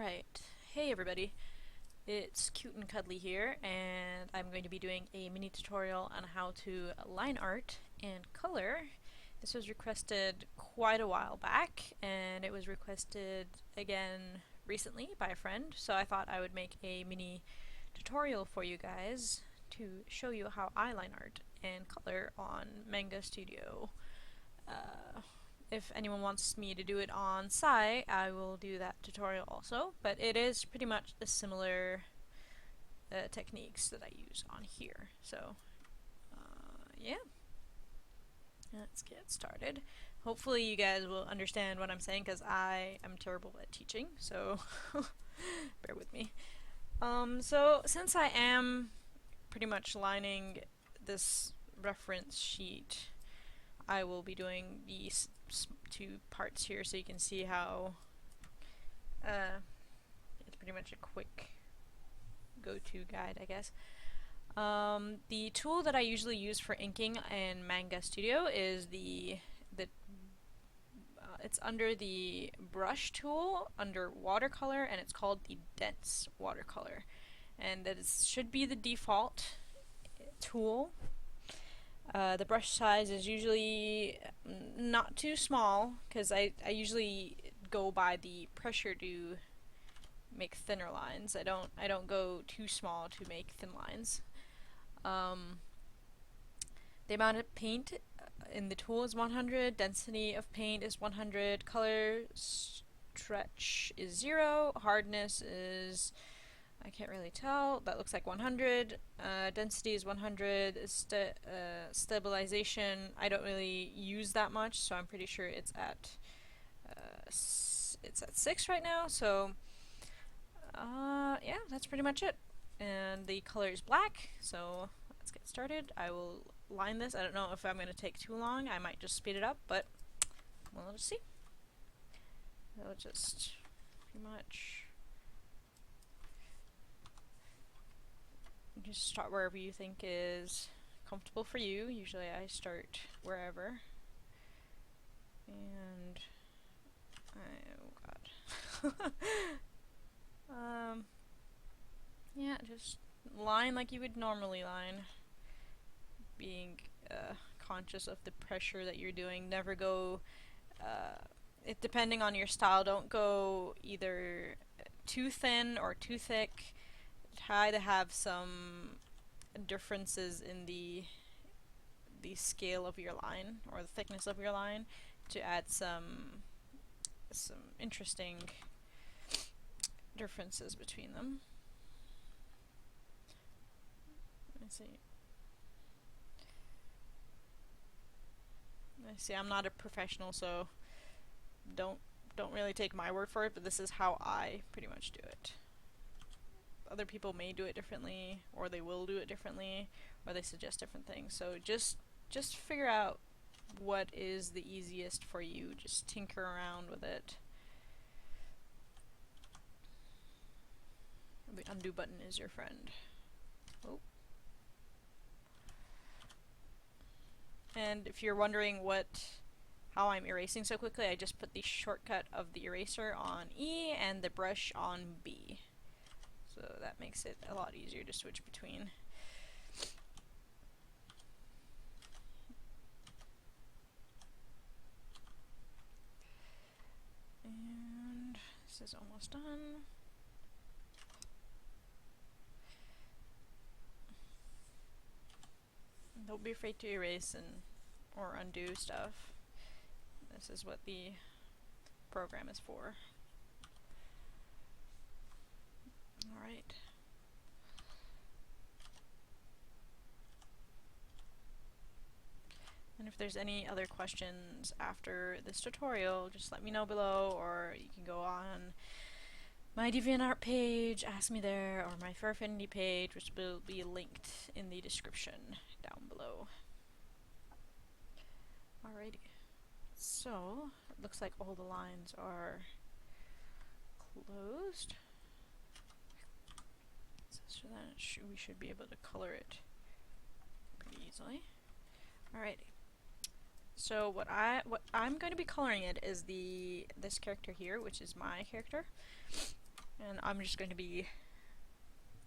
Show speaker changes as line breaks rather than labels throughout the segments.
Alright, hey everybody, it's Cute and Cuddly here, and I'm going to be doing a mini tutorial on how to line art and color. This was requested quite a while back, and it was requested again recently by a friend, so I thought I would make a mini tutorial for you guys to show you how I line art and color on MangaStudio. If anyone wants me to do it on site, I will do that tutorial also, but it is pretty much the similar techniques that I use on here. So, yeah, let's get started. Hopefully you guys will understand what I'm saying because I am terrible at teaching, so bear with me. So since I am pretty much lining this reference sheet, I will be doing these two parts here so you can see how it's pretty much a quick go-to guide, I guess. The tool that I usually use for inking in MangaStudio is it's under the brush tool under watercolor, and it's called the dense watercolor, and that should be the default tool. The brush size is usually not too small because I usually go by the pressure to make thinner lines. I don't go too small to make thin lines. The amount of paint in the tool is 100, density of paint is 100, color stretch is 0, hardness is, I can't really tell, that looks like 100, density is 100, stabilization I don't really use that much, so I'm pretty sure it's at 6 right now, so yeah, that's pretty much it. And the color is black, so let's get started. I will line this. I don't know if I'm going to take too long, I might just speed it up, but we'll just see. I'll just pretty much just start wherever you think is comfortable for you. Usually I start wherever. And oh god. Yeah, just line like you would normally line. Being conscious of the pressure that you're doing. Never go depending on your style, don't go either too thin or too thick. Try to have some differences in the scale of your line or the thickness of your line to add some interesting differences between them. Let's see. I see I'm not a professional, so don't really take my word for it, but this is how I pretty much do it. Other people may do it differently, or they will do it differently, or they suggest different things. So just figure out what is the easiest for you. Just tinker around with it. The undo button is your friend. Oh. And if you're wondering how I'm erasing so quickly, I just put the shortcut of the eraser on E and the brush on B. So that makes it a lot easier to switch between. And this is almost done. Don't be afraid to erase or undo stuff. This is what the program is for. Alright. And if there's any other questions after this tutorial, just let me know below, or you can go on my DeviantArt page, ask me there, or my Furfinity page, which will be linked in the description down below. Alrighty. So, it looks like all the lines are closed. So then we should be able to color it pretty easily. Alrighty. So what I'm going to be coloring it is this character here, which is my character. And I'm just going to be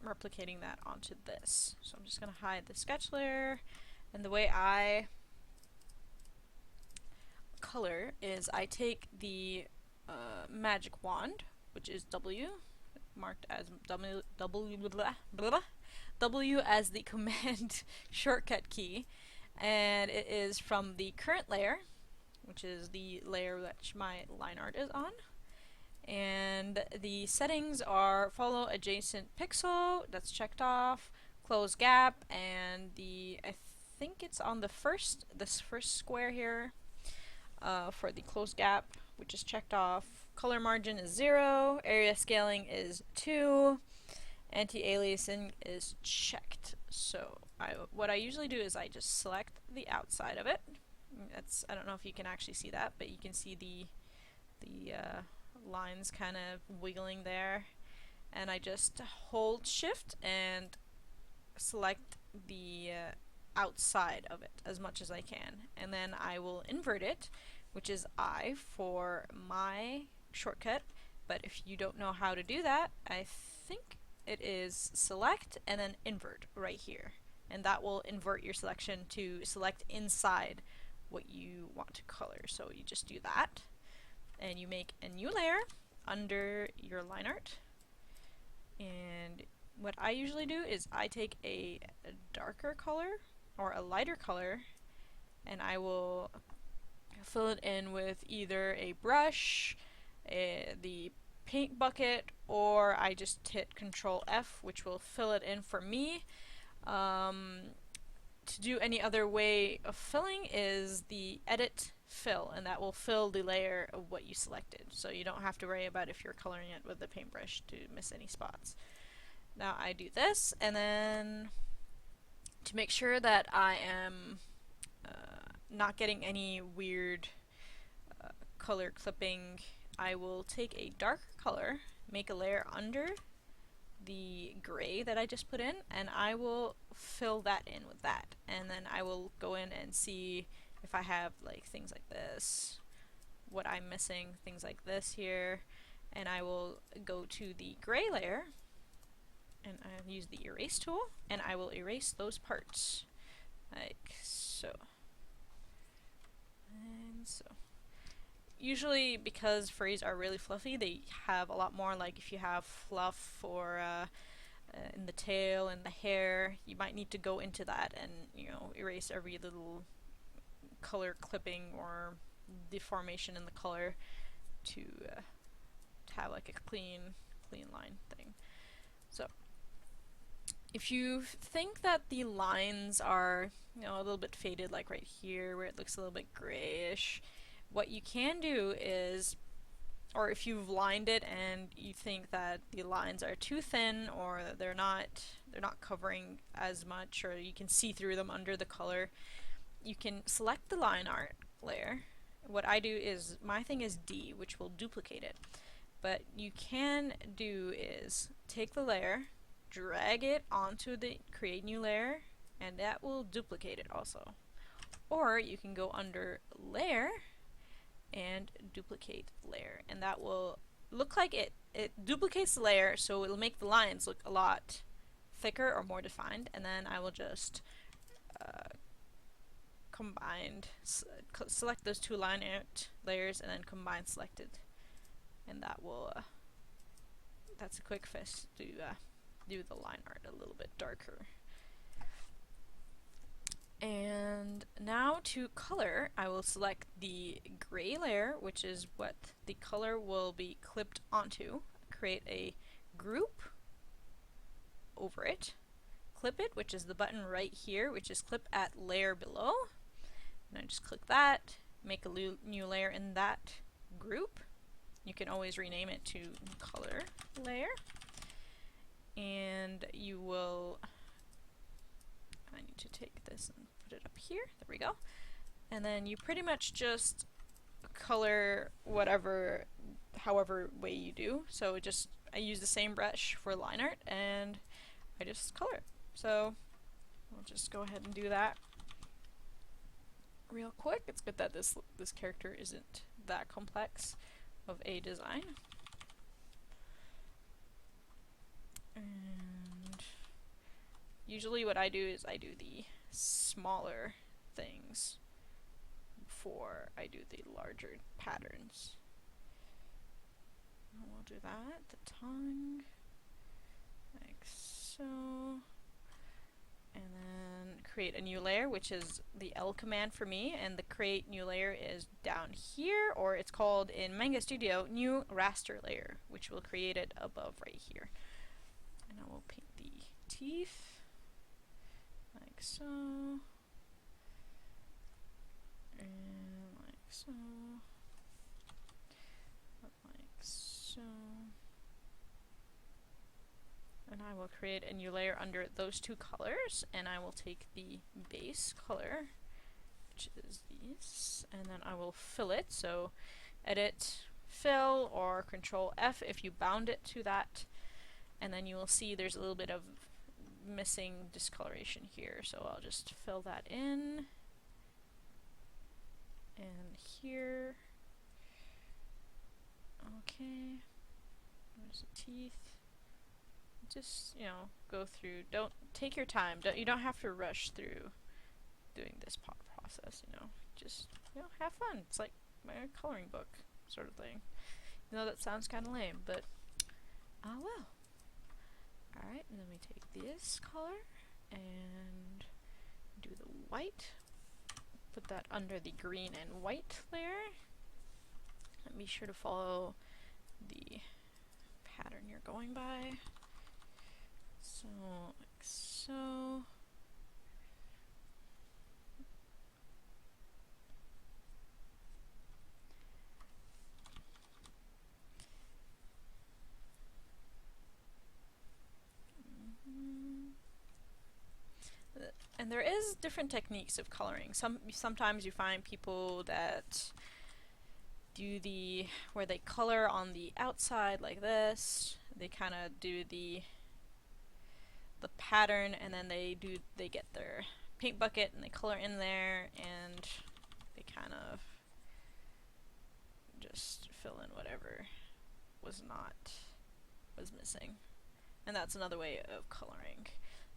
replicating that onto this. So I'm just going to hide the sketch layer, and the way I color is I take the magic wand, which is W, marked as W as the command shortcut key, and it is from the current layer, which is the layer that my line art is on. And the settings are follow adjacent pixel, that's checked off, close gap, and I think it's on this first square here for the close gap, which is checked off. Color margin is 0, area scaling is 2, anti-aliasing is checked. So what I usually do is I just select the outside of it. I don't know if you can actually see that, but you can see the lines kind of wiggling there, and I just hold shift and select the outside of it as much as I can, and then I will invert it, which is I for my shortcut. But if you don't know how to do that, I think it is select and then invert right here, and that will invert your selection to select inside what you want to color. So you just do that, and you make a new layer under your line art. And what I usually do is I take a darker color or a lighter color, and I will fill it in with either a brush, the paint bucket, or I just hit Control F, which will fill it in for me. To do any other way of filling is the edit fill, and that will fill the layer of what you selected, so you don't have to worry about if you're coloring it with the paintbrush to miss any spots. Now I do this, and then to make sure that I am not getting any weird color clipping, I will take a darker color, make a layer under the gray that I just put in, and I will fill that in with that, and then I will go in and see if I have like things like this, what I'm missing, things like this here, and I will go to the gray layer and I use the erase tool, and I will erase those parts like so and so. Usually, because furries are really fluffy, they have a lot more, like if you have fluff or in the tail and the hair, you might need to go into that and, you know, erase every little color clipping or deformation in the color to have like a clean line thing. So if you think that the lines are, you know, a little bit faded, like right here where it looks a little bit grayish, what you can do is, or if you've lined it and you think that the lines are too thin or they're not covering as much, or you can see through them under the color, you can select the line art layer. What I do is, my thing is D, which will duplicate it. But you can do is take the layer, drag it onto the create new layer, and that will duplicate it also. Or you can go under layer and duplicate layer, and that will look like it duplicates the layer, so it'll make the lines look a lot thicker or more defined. And then I will just select those two LineArt layers and then combine selected, and that will that's a quick fix to do the line art a little bit darker. And now to color, I will select the gray layer, which is what the color will be clipped onto, create a group over it, clip it, which is the button right here, which is clip at layer below, and I just click that, make a new layer in that group. You can always rename it to color layer, and you will, I need to take this and put it up here, there we go, and then you pretty much just color whatever, however way you do. So I use the same brush for line art and I just color it. So we'll just go ahead and do that real quick. It's good that this character isn't that complex of a design. usually what I do is I do the smaller things before I do the larger patterns. And we'll do that, the tongue, like so. And then create a new layer, which is the L command for me, and the create new layer is down here, or it's called in MangaStudio new raster layer, which will create it above right here. And I will paint the teeth like so, and like so, like so. And I will create a new layer under those two colors, and I will take the base color, which is this, and then I will fill it. So edit, fill, or Control F if you bound it to that, and then you will see there's a little bit of missing discoloration here, so I'll just fill that in, and here. Okay, there's the teeth. Just, you know, go through. Don't take your time. You don't have to rush through doing this process. You know, just, you know, have fun. It's like my coloring book sort of thing. You know, that sounds kind of lame, but well. All right, and then we take this color and do the white. Put that under the green and white layer. And be sure to follow the pattern you're going by. So, like so. And there is different techniques of coloring. Sometimes you find people that do where they color on the outside like this. They kind of do the pattern, and then they get their paint bucket and they color in there, and they kind of just fill in whatever was missing. And that's another way of coloring.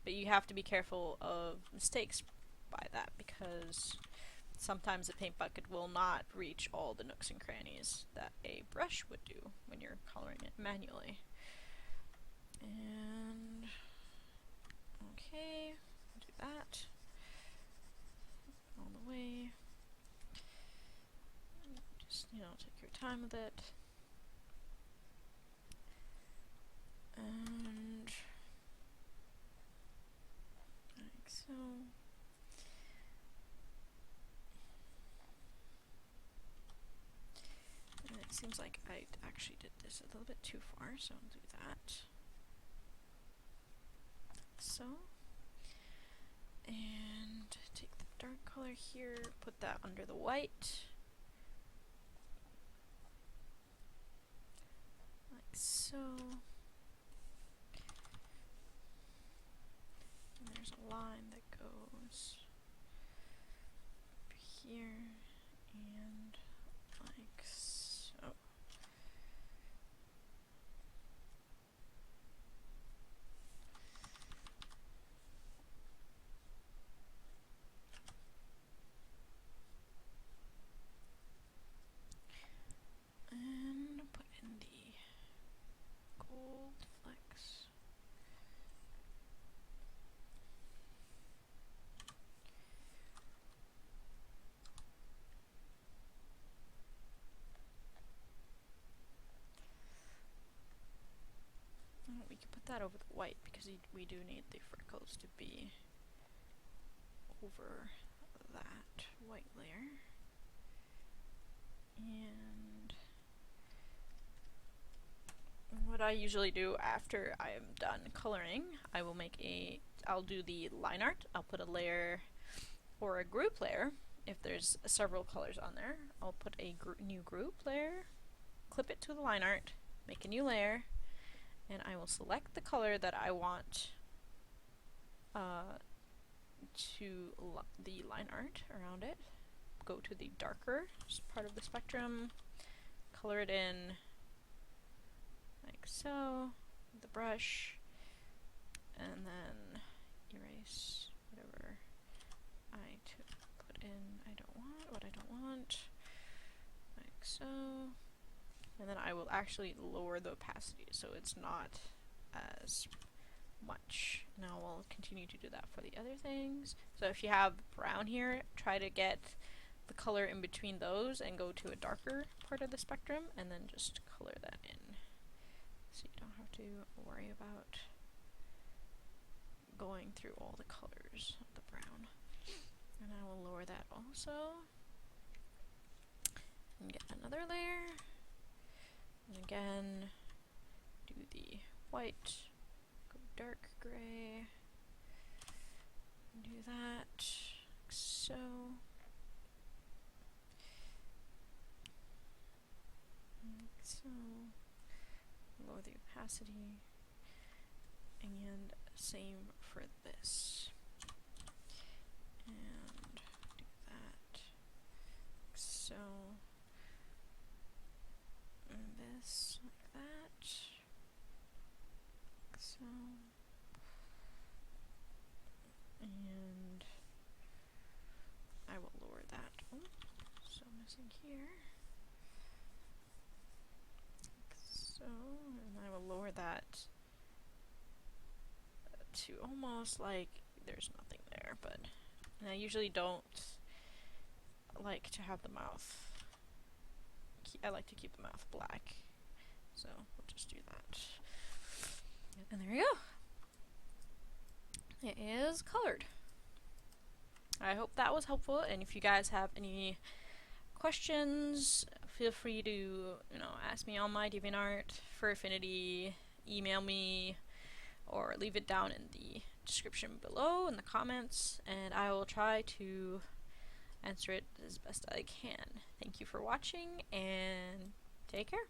But you have to be careful of mistakes by that, because sometimes the paint bucket will not reach all the nooks and crannies that a brush would do when you're coloring it manually. And okay, do that all the way. Just, you know, take your time with it. And like so. And it seems like I actually did this a little bit too far, so I'll do that. So, and take the dark color here, put that under the white, like so. And there's a line that goes over here, and like so. And put in the gold flecks. We can put that over the white, because we do need the freckles to be over that white layer. And what I usually do after I am done coloring, I'll do the line art. I'll put a layer or a group layer. If there's several colors on there, I'll put a new group layer, clip it to the line art, make a new layer, and I will select the color that I want to the line art around it. Go to the darker part of the spectrum, color it in like so, with the brush, and then erase whatever I put in I don't want, what I don't want, like so. And then I will actually lower the opacity so it's not as much. Now we'll continue to do that for the other things. So if you have brown here, try to get the color in between those and go to a darker part of the spectrum and then just color that in. So you don't have to worry about going through all the colors of the brown. And I will lower that also. And get another layer. And again, do the white, go dark gray, do that, like so. Like so. Lower the opacity. And same for this. And do that, like so. And this, like that. Like so. And I will lower that. Oh, so missing here. Like so, and I will lower that to almost like there's nothing there, but and I usually don't like to have the mouth. I like to keep the mouth black, so we'll just do that. And there you go. It is colored. I hope that was helpful, and if you guys have any questions, feel free to ask me on my DeviantArt, for Affinity, email me, or leave it down in the description below in the comments, and I will try to answer it as best I can. Thank you for watching, and take care.